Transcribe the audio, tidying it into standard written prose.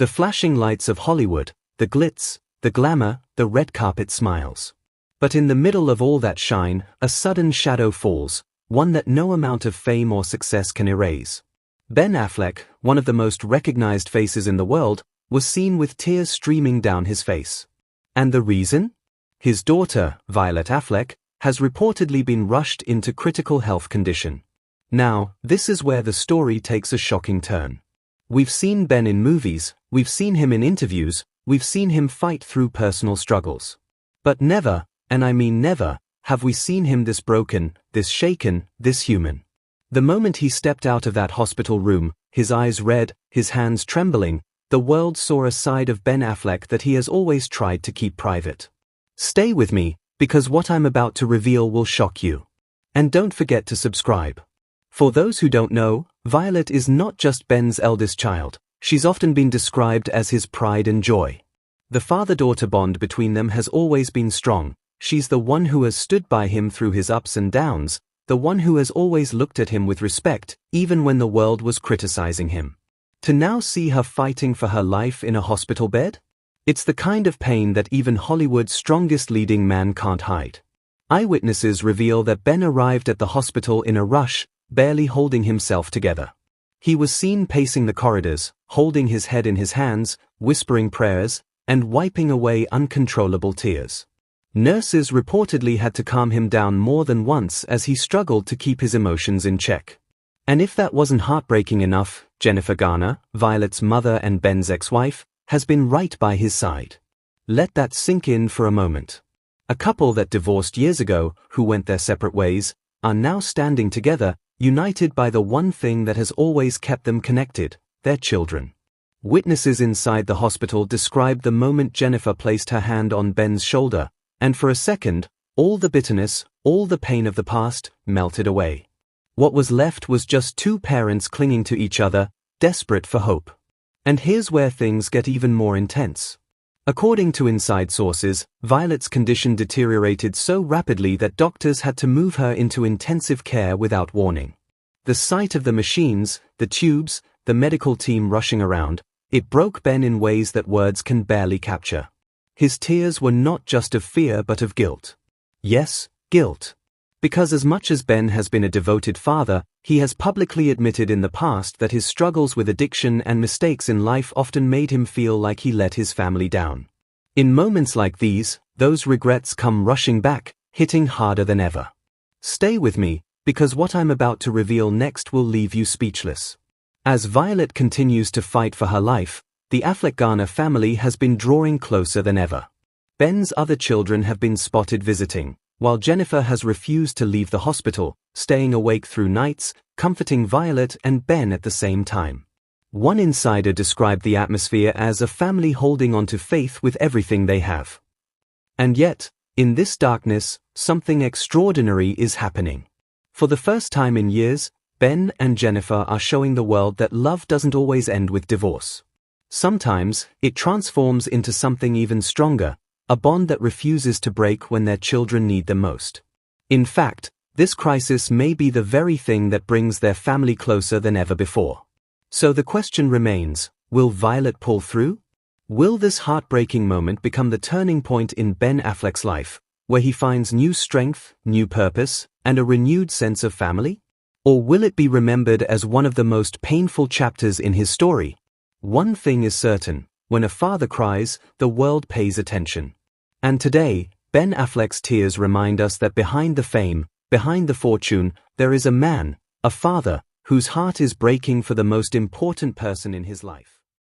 The flashing lights of Hollywood, the glitz, the glamour, the red carpet smiles. But in the middle of all that shine, a sudden shadow falls, one that no amount of fame or success can erase. Ben Affleck, one of the most recognized faces in the world, was seen with tears streaming down his face. And the reason? His daughter, Violet Affleck, has reportedly been rushed into critical health condition. Now, this is where the story takes a shocking turn. We've seen Ben in movies, we've seen him in interviews, we've seen him fight through personal struggles. But never, and I mean never, have we seen him this broken, this shaken, this human. The moment he stepped out of that hospital room, his eyes red, his hands trembling, the world saw a side of Ben Affleck that he has always tried to keep private. Stay with me, because what I'm about to reveal will shock you. And don't forget to subscribe. For those who don't know, Violet is not just Ben's eldest child, she's often been described as his pride and joy. The father-daughter bond between them has always been strong. She's the one who has stood by him through his ups and downs, the one who has always looked at him with respect, even when the world was criticizing him. To now see her fighting for her life in a hospital bed? It's the kind of pain that even Hollywood's strongest leading man can't hide. Eyewitnesses reveal that Ben arrived at the hospital in a rush, barely holding himself together. He was seen pacing the corridors, holding his head in his hands, whispering prayers, and wiping away uncontrollable tears. Nurses reportedly had to calm him down more than once as he struggled to keep his emotions in check. And if that wasn't heartbreaking enough, Jennifer Garner, Violet's mother and Ben's ex-wife, has been right by his side. Let that sink in for a moment. A couple that divorced years ago, who went their separate ways, are now standing together, united by the one thing that has always kept them connected, their children. Witnesses inside the hospital described the moment Jennifer placed her hand on Ben's shoulder, and for a second, all the bitterness, all the pain of the past, melted away. What was left was just two parents clinging to each other, desperate for hope. And here's where things get even more intense. According to inside sources, Violet's condition deteriorated so rapidly that doctors had to move her into intensive care without warning. The sight of the machines, the tubes, the medical team rushing around, it broke Ben in ways that words can barely capture. His tears were not just of fear but of guilt. Yes, guilt. Because as much as Ben has been a devoted father, he has publicly admitted in the past that his struggles with addiction and mistakes in life often made him feel like he let his family down. In moments like these, those regrets come rushing back, hitting harder than ever. Stay with me, because what I'm about to reveal next will leave you speechless. As Violet continues to fight for her life, the Affleck-Garner family has been drawing closer than ever. Ben's other children have been spotted visiting, while Jennifer has refused to leave the hospital, staying awake through nights, comforting Violet and Ben at the same time. One insider described the atmosphere as a family holding on to faith with everything they have. And yet, in this darkness, something extraordinary is happening. For the first time in years, Ben and Jennifer are showing the world that love doesn't always end with divorce. Sometimes, it transforms into something even stronger, a bond that refuses to break when their children need them most. In fact, this crisis may be the very thing that brings their family closer than ever before. So the question remains, will Violet pull through? Will this heartbreaking moment become the turning point in Ben Affleck's life, where he finds new strength, new purpose, and a renewed sense of family? Or will it be remembered as one of the most painful chapters in his story? One thing is certain, when a father cries, the world pays attention. And today, Ben Affleck's tears remind us that behind the fame, behind the fortune, there is a man, a father, whose heart is breaking for the most important person in his life.